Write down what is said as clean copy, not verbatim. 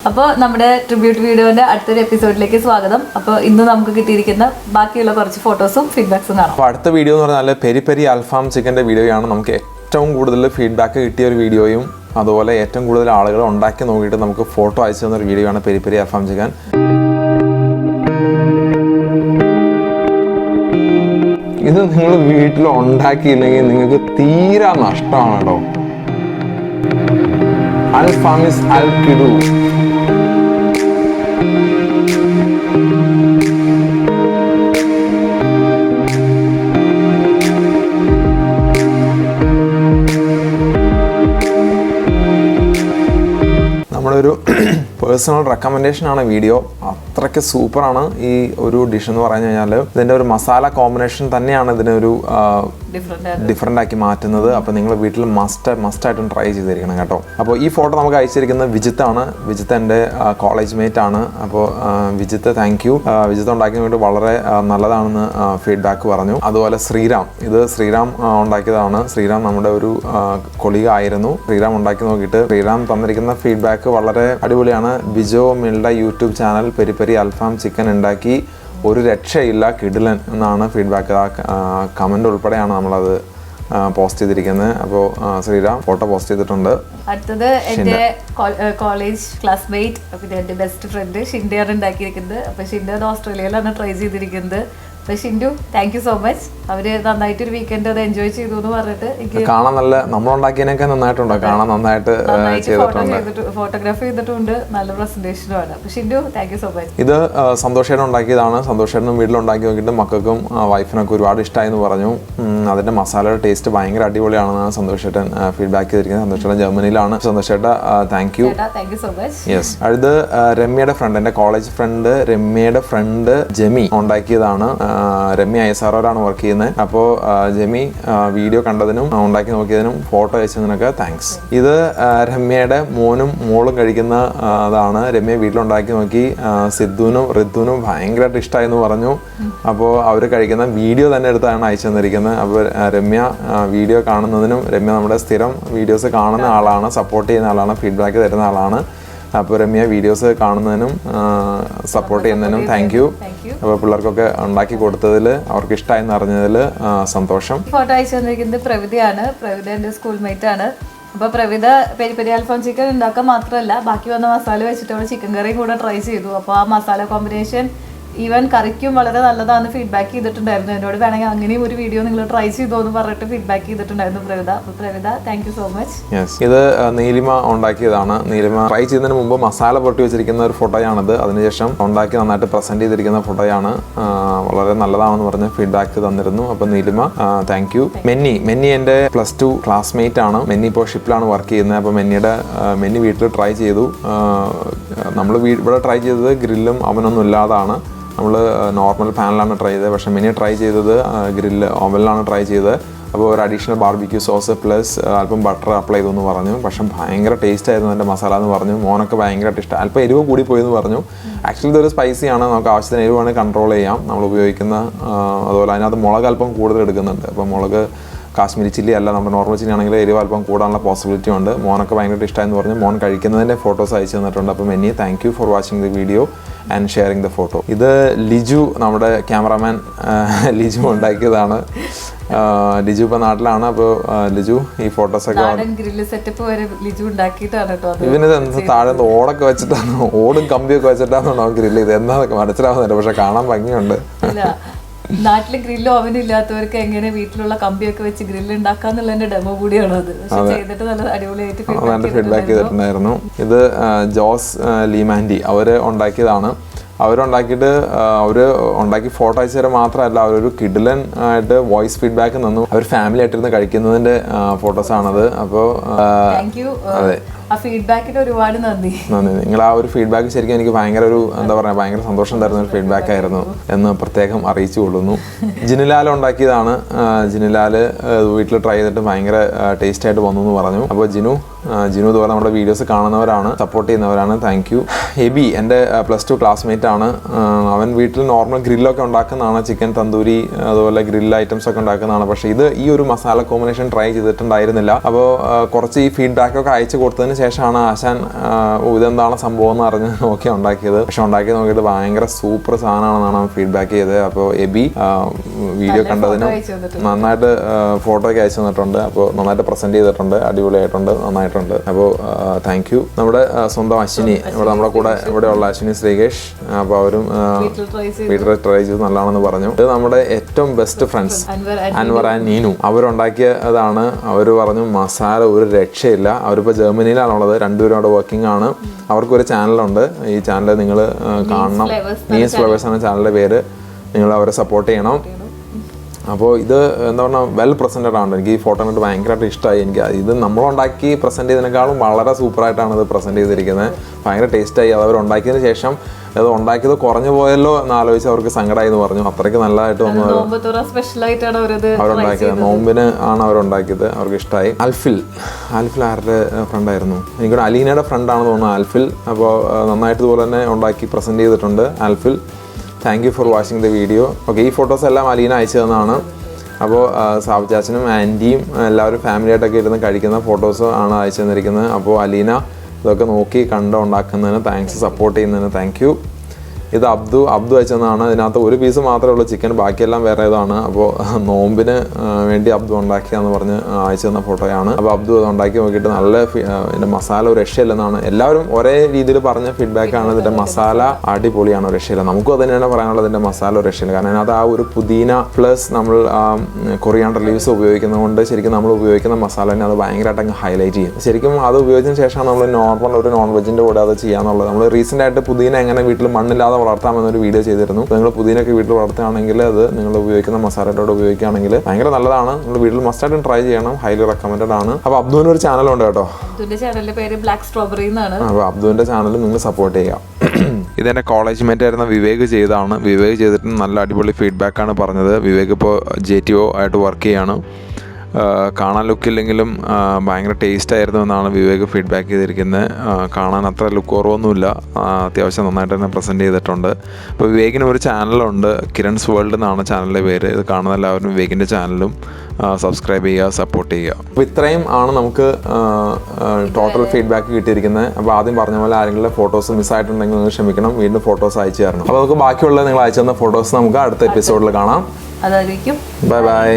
അപ്പോൾ നമ്മുടെ ട്രിബ്യൂട്ട് വീഡിയോന്റെ അടുത്തൊരു എപ്പിസോഡിലേക്ക് സ്വാഗതം. അപ്പോൾ ഇന്ന് നമുക്ക് കിട്ടിയിരിക്കുന്ന ബാക്കിയുള്ള കുറച്ച് ഫോട്ടോസും ഫീഡ്ബാക്സും കാണാം. അപ്പോൾ അടുത്ത വീഡിയോ എന്ന് പറഞ്ഞാൽ പെരി പെരി അൽഫാം ചിക്കൻ്റെ വീഡിയോയാണ്. നമുക്ക് ഏറ്റവും കൂടുതൽ ഫീഡ്ബാക്ക് കിട്ടിയ ഒരു വീഡിയോയും അതുപോലെ ഏറ്റവും കൂടുതൽ ആളുകൾ ഉണ്ടാക്കി നോക്കിയിട്ട് നമുക്ക് ഫോട്ടോ അയച്ചു തന്നൊരു വീഡിയോ ആണ് പെരി പെരി അൽഫാം ചിക്കൻ. ഇത് നിങ്ങൾ വീട്ടിൽ ഉണ്ടാക്കിയില്ലെങ്കിൽ നിങ്ങൾക്ക് തീരെ നഷ്ടമാണ് കേട്ടോ. അൽഫാമിസ് അൽ കിഡു. നമ്മളൊരു പേഴ്സണൽ റെക്കമെൻഡേഷൻ ആണ് വീഡിയോ. അത്രയ്ക്ക് സൂപ്പറാണ് ഈ ഒരു ഡിഷ് എന്ന് പറഞ്ഞു കഴിഞ്ഞാൽ. ഇതിൻ്റെ ഒരു മസാല കോമ്പിനേഷൻ തന്നെയാണ് ഇതിനൊരു ഡിഫറെൻ്റ് ആക്കി മാറ്റുന്നത്. അപ്പോൾ നിങ്ങൾ വീട്ടിൽ മസ്റ്റായിട്ടും ട്രൈ ചെയ്തിരിക്കണം കേട്ടോ. അപ്പോൾ ഈ ഫോട്ടോ നമുക്ക് അയച്ചിരിക്കുന്നത് വിജിത്താണ്. വിജിത്ത് എൻ്റെ കോളേജ് മേറ്റ് ആണ്. അപ്പോൾ വിജിത്ത് താങ്ക് യു. വിജിത്ത് ഉണ്ടാക്കി നോക്കിയിട്ട് വളരെ നല്ലതാണെന്ന് ഫീഡ്ബാക്ക് പറഞ്ഞു. അതുപോലെ ശ്രീറാം, ഇത് ശ്രീറാം ഉണ്ടാക്കിയതാണ്. ശ്രീറാം നമ്മുടെ ഒരു കൊളീഗ് ആയിരുന്നു. ശ്രീറാം ഉണ്ടാക്കി നോക്കിയിട്ട് ശ്രീറാം തന്നിരിക്കുന്ന ഫീഡ്ബാക്ക് വളരെ അടിപൊളിയാണ്. Bijo Milda YouTube channel peri peri അൽഫാം ചിക്കൻ ഉണ്ടാക്കി ഒരു രക്ഷയില്ല, കിടിലൻ എന്നാണ് ഫീഡ്ബാക്ക്. കമൻ്റ് ഉൾപ്പെടെയാണ് നമ്മളത് പോസ്റ്റ് ചെയ്തിരിക്കുന്നത്. അപ്പോൾ ശ്രീറാം ഫോട്ടോ പോസ്റ്റ് ചെയ്തിട്ടുണ്ട്. അടുത്തത് എൻ്റെ കോളേജ് ക്ലാസ്മേറ്റ്, പിന്നെ എൻ്റെ ബെസ്റ്റ് ഫ്രണ്ട് ഷിൻഡയാണ് ഉണ്ടാക്കിയിരിക്കുന്നത്. അപ്പോൾ ഷിൻഡ ഓസ്ട്രേലിയയിലാണ് ട്രൈ ചെയ്തിരിക്കുന്നത്. അപ്പോൾ Shindu thank you so much. അവര് നന്നായിട്ടൊരു വീക്കെൻഡ് അത് എൻജോയ് ചെയ്തു എന്ന് പറഞ്ഞിട്ട് എനിക്ക് കാണാൻ നല്ല, നമ്മളുണ്ടാക്കിയതിനൊക്കെ നന്നായിട്ടുണ്ടോ, കാണാൻ നന്നായിട്ട് ചെയ്തിട്ടുണ്ട്, ഫോട്ടോഗ്രാഫി ചെയ്തിട്ടുണ്ട്, നല്ല പ്രസന്റേഷനുമാണ്. അപ്പോൾ Shindu thank you so much. ഇത് സന്തോഷേട്ടൻ ഉണ്ടാക്കിയതാണ്. സന്തോഷേട്ടനും വീട്ടിലുണ്ടാക്കി നോക്കിയിട്ട് മക്കൾക്കും വൈഫിനൊക്കെ ഒരുപാട് ഇഷ്ടമായി എന്ന് പറഞ്ഞു. അതിൻ്റെ മസാലയുടെ ടേസ്റ്റ് ഭയങ്കര അടിപൊളിയാണെന്നാണ് സന്തോഷേട്ടൻ ഫീഡ്ബാക്ക് ചെയ്തിരിക്കുന്നത്. സന്തോഷേട്ടൻ ജർമ്മനിയിലാണ്. സന്തോഷേട്ട thank you so much. Yes. അടുത്ത് രമ്യയുടെ ഫ്രണ്ട്, എൻ്റെ കോളേജ് ഫ്രണ്ട് രമ്യയുടെ ഫ്രണ്ട് ജെമി ഉണ്ടാക്കിയതാണ്. രമ്യ ISROയിലാണ് വർക്ക് ചെയ്യുന്നത്. അപ്പോൾ ജെമി വീഡിയോ കണ്ടതിനും ഉണ്ടാക്കി നോക്കിയതിനും ഫോട്ടോ അയച്ചതിനൊക്കെ താങ്ക്സ്. ഇത് രമ്യയുടെ മോനും മോളും കഴിക്കുന്ന അതാണ്. രമ്യ വീട്ടിലുണ്ടാക്കി നോക്കി സിദ്ധുവിനും ഋതുവിനും ഭയങ്കരമായിട്ട് ഇഷ്ടമായെന്ന് പറഞ്ഞു. അപ്പോൾ അവർ കഴിക്കുന്ന വീഡിയോ തന്നെ എടുത്താണ് അയച്ചു തന്നിരിക്കുന്നത്. അപ്പോൾ രമ്യ വീഡിയോ കാണുന്നതിനും, രമ്യ നമ്മുടെ സ്ഥിരം വീഡിയോസ് കാണുന്ന ആളാണ്, സപ്പോർട്ട് ചെയ്യുന്ന ആളാണ്, ഫീഡ്ബാക്ക് തരുന്ന ആളാണ്. അപ്പോൾ രമ്യ വീഡിയോസ് കാണുന്നതിനും സപ്പോർട്ട് ചെയ്യുന്നതിനും താങ്ക് യു. അപ്പോൾ പിള്ളേർക്കൊക്കെ ഉണ്ടാക്കി കൊടുത്തതിൽ അവർക്ക് ഇഷ്ടമായെന്ന് അറിഞ്ഞതിൽ സന്തോഷം. ഫോട്ടോ അയച്ചു തന്നിരിക്കുന്നത് പ്രവിധയാണ്. പ്രവിധ എൻ്റെ സ്കൂൾ മേറ്റ് ആണ്. അപ്പോൾ പ്രവിധ പെരി പെരി അൽഫാം ചിക്കൻ ഉണ്ടാക്കാൻ മാത്രമല്ല ബാക്കി വന്ന മസാല വെച്ചിട്ട് അവൾ ചിക്കൻ കറിയും കൂടെ ട്രൈ ചെയ്തു. അപ്പോൾ ആ മസാല കോമ്പിനേഷൻ ഈവൻ കറിക്കും വളരെ നല്ലതാണെന്ന് ഫീഡ്ബാക്ക് ചെയ്തിട്ടുണ്ടായിരുന്നു. എന്നോട് വേണമെങ്കിൽ അങ്ങനെയും ഒരു വീഡിയോ നിങ്ങൾ ട്രൈ ചെയ്തോ എന്ന് പറഞ്ഞിട്ട് ഫീഡ്ബാക്ക് ചെയ്തിട്ടുണ്ടായിരുന്നു പ്രവിധ. അപ്പോൾ Pravidha thank you so much. Yes. ഇത് നീലിമ ഉണ്ടാക്കിയതാണ്. നീലിമ ട്രൈ ചെയ്യുന്നതിന് മുമ്പ് മസാല പൊട്ടി വെച്ചിരിക്കുന്ന ഒരു ഫോട്ടോയാണിത്. അതിനുശേഷം ഉണ്ടാക്കി നന്നായിട്ട് പ്രസന്റ് ചെയ്തിരിക്കുന്ന ഫോട്ടോയാണ്. വളരെ നല്ലതാണെന്ന് പറഞ്ഞ് ഫീഡ്ബാക്ക് തന്നിരുന്നു. അപ്പോൾ നീലിമ താങ്ക് യു. മെന്നി എൻ്റെ +2 ക്ലാസ്മേറ്റ് ആണ്. മെന്നി ഇപ്പോൾ ഷിപ്പിലാണ് വർക്ക് ചെയ്യുന്നത്. അപ്പോൾ മെന്നി വീട്ടിൽ ട്രൈ ചെയ്തു. നമ്മൾ ഇവിടെ ട്രൈ ചെയ്തത് ഗ്രില്ലും അവനൊന്നും ഇല്ലാതാണ്. നമ്മൾ നോർമൽ പാനിലാണ് ട്രൈ ചെയ്തത്. പക്ഷേ മെനി ട്രൈ ചെയ്തത് ഗ്രില്ല് ഓവനിലാണ് ട്രൈ ചെയ്തത്. അപ്പോൾ ഒരു അഡീഷണൽ ബാർബിക്യൂ സോസ് പ്ലസ് അല്പം ബട്ടർ അപ്ലൈ ചെയ്തു എന്ന് പറഞ്ഞു. പക്ഷേ ഭയങ്കര ടേസ്റ്റ് ആയിരുന്നു എൻ്റെ മസാല എന്ന് പറഞ്ഞു. മോനൊക്കെ ഭയങ്കരമായിട്ട് ഇഷ്ടം. അല്പം എരിവ് കൂടി പോയി എന്ന് പറഞ്ഞു. ആക്ച്വലി ഇതൊരു സ്പൈസിയാണ്. നമുക്ക് ആവശ്യത്തിന് എരിവ് വേണമെങ്കിൽ കൺട്രോൾ ചെയ്യാം നമ്മൾ ഉപയോഗിക്കുന്ന. അതുപോലെ അതിനകത്ത് മുളക് അല്പം കൂടുതൽ എടുക്കുന്നുണ്ട്. അപ്പോൾ മുളക് കാശ്മീരി ചില്ലി അല്ല, നമ്മുടെ നോർമൽ ചില്ലി ആണെങ്കിൽ എരിവ് അല്പം കൂടാനുള്ള പോസിബിലിറ്റി ഉണ്ട്. മോനൊക്കെ ഭയങ്കര ഇഷ്ടമായെന്ന് പറഞ്ഞു. മോൻ കഴിക്കുന്നതിൻ്റെ ഫോട്ടോസ് അയച്ചു തന്നിട്ടുണ്ട്. അപ്പോൾ many thank you for watching the video and sharing the photo. ഇത് ലിജു, നമ്മുടെ ക്യാമറാമാൻ ലിജു ഉണ്ടാക്കിയതാണ്. ലിജു ഇപ്പോൾ നാട്ടിലാണ്. അപ്പോൾ ലിജു ഈ ഫോട്ടോസൊക്കെ ഇവനിത് എന്ത് താഴെ ഓടൊക്കെ വെച്ചിട്ടാണ്, ഓടും കമ്പിയൊക്കെ വെച്ചിട്ടാണ് ഗ്രില്ല് ചെയ്ത്. എന്താണെന്നൊക്കെ മനസ്സിലാവുന്നില്ല, പക്ഷെ കാണാൻ ഭംഗിയുണ്ട്. നാട്ടില് ഗ്രില്ലും ഓവനും ഇല്ലാത്തവർക്ക് എങ്ങനെ വീട്ടിലുള്ള കമ്പിയൊക്കെ വെച്ച് ഗ്രില്ല് ഉണ്ടാക്കാന്നുള്ളതിന്റെ ഡെമോ കൂടിയാണ് അത്. ചെയ്തിട്ട് നല്ല അടിപൊളിയായിട്ട് ഫീഡ്ബാക്ക് ചെയ്തിട്ടുണ്ടായിരുന്നു. ഇത് ജോസ് ലീമാൻഡി അവര് ഉണ്ടാക്കിയതാണ്. അവരുണ്ടാക്കിയിട്ട് അവർ ഉണ്ടാക്കി ഫോട്ടോ അയച്ചു തരാൻ മാത്രമല്ല, അവരൊരു കിഡിലൻ ആയിട്ട് വോയിസ് ഫീഡ്ബാക്ക് തന്നു. അവർ ഫാമിലി ആയിട്ടിരുന്ന് കഴിക്കുന്നതിന്റെ ഫോട്ടോസാണത്. അപ്പോൾ അതെ, ആ ഫീഡ്ബാക്കിന് ഒരുപാട് നന്ദി. നിങ്ങൾ ആ ഒരു ഫീഡ്ബാക്ക് ശരിക്കും എനിക്ക് ഭയങ്കര ഒരു എന്താ പറയുക, ഭയങ്കര സന്തോഷം തരുന്ന ഒരു ഫീഡ്ബാക്ക് ആയിരുന്നു എന്ന് പ്രത്യേകം അറിയിച്ചു കൊള്ളുന്നു. ജിനുലാൽ ഉണ്ടാക്കിയതാണ്. ജിനുലാൽ വീട്ടിൽ ട്രൈ ചെയ്തിട്ട് ഭയങ്കര ടേസ്റ്റ് ആയിട്ട് വന്നു എന്ന് പറഞ്ഞു. അപ്പോൾ ജിനു ജിനു ഇതുപോലെ നമ്മുടെ വീഡിയോസ് കാണുന്നവരാണ്, സപ്പോർട്ട് ചെയ്യുന്നവരാണ്. Thank you. എബി എൻ്റെ +2 ക്ലാസ്മേറ്റ് ആണ്. അവൻ വീട്ടിൽ നോർമൽ ഗ്രില്ലൊക്കെ ഉണ്ടാക്കുന്നതാണ്, ചിക്കൻ തന്തൂരി അതുപോലെ ഗ്രിൽ ഐറ്റംസ് ഒക്കെ ഉണ്ടാക്കുന്നതാണ്. പക്ഷേ ഈ ഒരു മസാല കോമ്പിനേഷൻ ട്രൈ ചെയ്തിട്ടുണ്ടായിരുന്നില്ല. അപ്പോൾ കുറച്ച് ഈ ഫീഡ്ബാക്കൊക്കെ അയച്ചു കൊടുത്തതിന് ശേഷമാണ് ആശാൻ ഇതെന്താണ് സംഭവം എന്ന് അറിഞ്ഞ് നോക്കി ഉണ്ടാക്കിയത്. പക്ഷെ ഉണ്ടാക്കി നോക്കിയിട്ട് ഭയങ്കര സൂപ്പർ സാധനമാണെന്നാണ് അവൻ ഫീഡ്ബാക്ക് ചെയ്തത്. അപ്പോൾ എബി വീഡിയോ കണ്ടതിനും നന്നായിട്ട് ഫോട്ടോ ഒക്കെ അയച്ചു തന്നിട്ടുണ്ട്. അപ്പോൾ നന്നായിട്ട് പ്രസന്റ് ചെയ്തിട്ടുണ്ട്, അടിപൊളിയായിട്ടുണ്ട്, നന്നായിട്ടുണ്ട്. അപ്പോൾ താങ്ക് യു. നമ്മുടെ സ്വന്തം അശ്വിനി, നമ്മുടെ കൂടെ ഇവിടെയുള്ള അശ്വിനി ശ്രീകേഷ്, അപ്പോൾ അവരും വീട്ടിൽ ട്രൈ ചെയ്ത് നല്ലതാണെന്ന് പറഞ്ഞു. ഇത് നമ്മുടെ ഏറ്റവും best friends Anwar and Neenu, അവരുണ്ടാക്കിയതാണ്. അവർ പറഞ്ഞു മസാല ഒരു രക്ഷയില്ല. അവരിപ്പോൾ ജർമ്മനിയിലാണുള്ളത്, രണ്ടുപേരും അവിടെ വർക്കിംഗ് ആണ്. അവർക്കൊരു ചാനലുണ്ട്, ഈ ചാനൽ നിങ്ങൾ കാണണം. നീസ് ഫ്ലവേഴ്സ് എന്ന ചാനലിൻ്റെ പേര്. നിങ്ങൾ അവരെ സപ്പോർട്ട് ചെയ്യണം. അപ്പോൾ ഇത് എന്താ പറഞ്ഞാൽ വെൽ പ്രസൻറ്റഡ് ആണ്. എനിക്ക് ഈ ഫോട്ടോ കണ്ടിട്ട് ഭയങ്കരമായിട്ട് ഇഷ്ടമായി. എനിക്ക് ഇത് നമ്മളുണ്ടാക്കി പ്രസൻറ്റ് ചെയ്തതിനേക്കാളും വളരെ സൂപ്പറായിട്ടാണ് ഇത് പ്രസൻറ്റ് ചെയ്തിരിക്കുന്നത്. ഭയങ്കര ടേസ്റ്റായി. അത് അവരുണ്ടാക്കിയതിന് ശേഷം അത് ഉണ്ടാക്കിയത് കുറഞ്ഞു പോയല്ലോ എന്ന് ആലോചിച്ച് അവർക്ക് സങ്കടമായി എന്ന് പറഞ്ഞു. അത്രയ്ക്ക് നല്ലതായിട്ട് വന്നു അവരുണ്ടാക്കിയത്. നോമ്പിന് ആണ് അവരുണ്ടാക്കിയത്, അവർക്ക് ഇഷ്ടമായി. ആൽഫിൽ ആരുടെ ഫ്രണ്ടായിരുന്നു? എനിക്കൊരു അലീനയുടെ ഫ്രണ്ടാണെന്ന് തോന്നുന്നു ആൽഫിൽ. അപ്പോൾ നന്നായിട്ട് ഇതുപോലെ തന്നെ ഉണ്ടാക്കി പ്രസൻറ്റ് ചെയ്തിട്ടുണ്ട് ആൽഫിൽ. Thank you for watching the video. Okay, ഈ ഫോട്ടോസ് എല്ലാം അലീന അയച്ചു തന്നതാണ്. അപ്പോൾ സാബു ചാച്ചനും ആൻറ്റിയും എല്ലാവരും ഫാമിലിയായിട്ടൊക്കെ ഇരുന്ന് കഴിക്കുന്ന ഫോട്ടോസ് ആണ് അയച്ചു തന്നിരിക്കുന്നത്. അപ്പോൾ അലീന ഇതൊക്കെ നോക്കി കണ്ട് ഉണ്ടാക്കുന്നതിന് താങ്ക്സ്, സപ്പോർട്ട് ചെയ്യുന്നതിന് താങ്ക് യു. ഇത് അബ്ദു അയച്ചതാണ്. ഇതിനകത്ത് ഒരു പീസ് മാത്രമേ ഉള്ളൂ ചിക്കൻ, ബാക്കിയെല്ലാം വേറെ ഇതാണ്. അപ്പോൾ നോമ്പിന് വേണ്ടി അബ്ദു ഉണ്ടാക്കിയാന്ന് പറഞ്ഞ് അയച്ചു തന്ന ഫോട്ടോയാണ്. അപ്പോൾ അബ്ദു അത് ഉണ്ടാക്കി നോക്കിയിട്ട് നല്ല ഇതിൻ്റെ മസാല ഒരു രക്ഷയില്ലെന്നാണ് എല്ലാവരും ഒരേ രീതിയിൽ പറഞ്ഞ ഫീഡ്ബാക്കാണ്. ഇതിൻ്റെ മസാല അടിപൊളിയാണ്, ഒരു രക്ഷയില്ല. നമുക്കും അത് തന്നെയാണ് പറയാനുള്ളത്, ഇതിൻ്റെ മസാല ഒരു രക്ഷയില്ല. കാരണം അതിനകത്ത് ആ ഒരു പുദീന പ്ലസ് നമ്മൾ കൊറിയാണ്ടർ ലീവ്സ് ഉപയോഗിക്കുന്നതുകൊണ്ട് ശരിക്കും നമ്മൾ ഉപയോഗിക്കുന്ന മസാല തന്നെ അത് ഭയങ്കരമായിട്ട് അങ്ങ് ഹൈലൈറ്റ് ചെയ്യും. ശരിക്കും അത് ഉപയോഗിച്ചതിന് ശേഷമാണ് നമ്മൾ നോർമൽ ഒരു നോൺ വെജിൻ്റെ കൂടെ അത് ചെയ്യാന്നുള്ളത്. നമ്മൾ റീസെൻ്റ് ആയിട്ട് പുദീന എങ്ങനെ വീട്ടിൽ മണ്ണില്ലാതെ വളർത്താമെന്നൊരു വീഡിയോ ചെയ്തിരുന്നു. നിങ്ങൾ പുതിനൊക്കെ വീട്ടിൽ വളർത്തുകയാണെങ്കിൽ അത് നിങ്ങൾ ഉപയോഗിക്കുന്ന മസാലയോട് ഉപയോഗിക്കുകയാണെങ്കിൽ ഭയങ്കര നല്ലതാണ്. നിങ്ങൾ വീട്ടിൽ മസ്റ്റായിട്ടും ട്രൈ ചെയ്യണം, ഹൈലി റെക്കമെൻഡഡ് ആണ്. അപ്പോൾ അബ്ദുവിന് ഒരു ചാനലുണ്ട് കേട്ടോ, ചാനലിന്റെ പേര് ബ്ലാക്ക് സ്ട്രോബെറി എന്നാണ്. അപ്പോൾ അബ്ദുവിന്റെ ചാനൽ നിങ്ങൾ സപ്പോർട്ട് ചെയ്യാം. ഇതെൻ്റെ കോളേജ് മേറ്റ് ആയിരുന്ന വിവേക് ചെയ്തതാണ്. വിവേക് ചെയ്തിട്ട് നല്ല അടിപൊളി ഫീഡ്ബാക്കാണ് പറഞ്ഞത്. വിവേക് ഇപ്പോൾ JTO ആയിട്ട് വർക്ക് ചെയ്യാണ്. കാണാൻ ലുക്കില്ലെങ്കിലും ഭയങ്കര ടേസ്റ്റ് ആയിരുന്നു എന്നാണ് വിവേക് ഫീഡ്ബാക്ക് ചെയ്തിരിക്കുന്നത്. കാണാൻ അത്ര ലുക്ക് കുറവൊന്നുമില്ല, അത്യാവശ്യം നന്നായിട്ട് തന്നെ പ്രസൻറ്റ് ചെയ്തിട്ടുണ്ട്. അപ്പോൾ വിവേകിന് ഒരു ചാനലുണ്ട്, കിരൺസ് വേൾഡ് എന്നാണ് ചാനലിൻ്റെ പേര്. ഇത് കാണുന്ന എല്ലാവരും വിവേകിൻ്റെ ചാനലും സബ്സ്ക്രൈബ് ചെയ്യുക, സപ്പോർട്ട് ചെയ്യുക. അപ്പോൾ ഇത്രയും ആണ് നമുക്ക് ടോട്ടൽ ഫീഡ്ബാക്ക് കിട്ടിയിരിക്കുന്നത്. അപ്പോൾ ആദ്യം പറഞ്ഞ പോലെ ആരെങ്കിലും ഫോട്ടോസ് മിസ്സായിട്ടുണ്ടെങ്കിൽ നിങ്ങൾ ക്ഷമിക്കണം, വീണ്ടും ഫോട്ടോസ് അയച്ചു തരണം. അപ്പോൾ നമുക്ക് ബാക്കിയുള്ള നിങ്ങൾ അയച്ചു തന്ന ഫോട്ടോസ് നമുക്ക് അടുത്ത എപ്പിസോഡിൽ കാണാം. അതായിരിക്കും. Bye bye.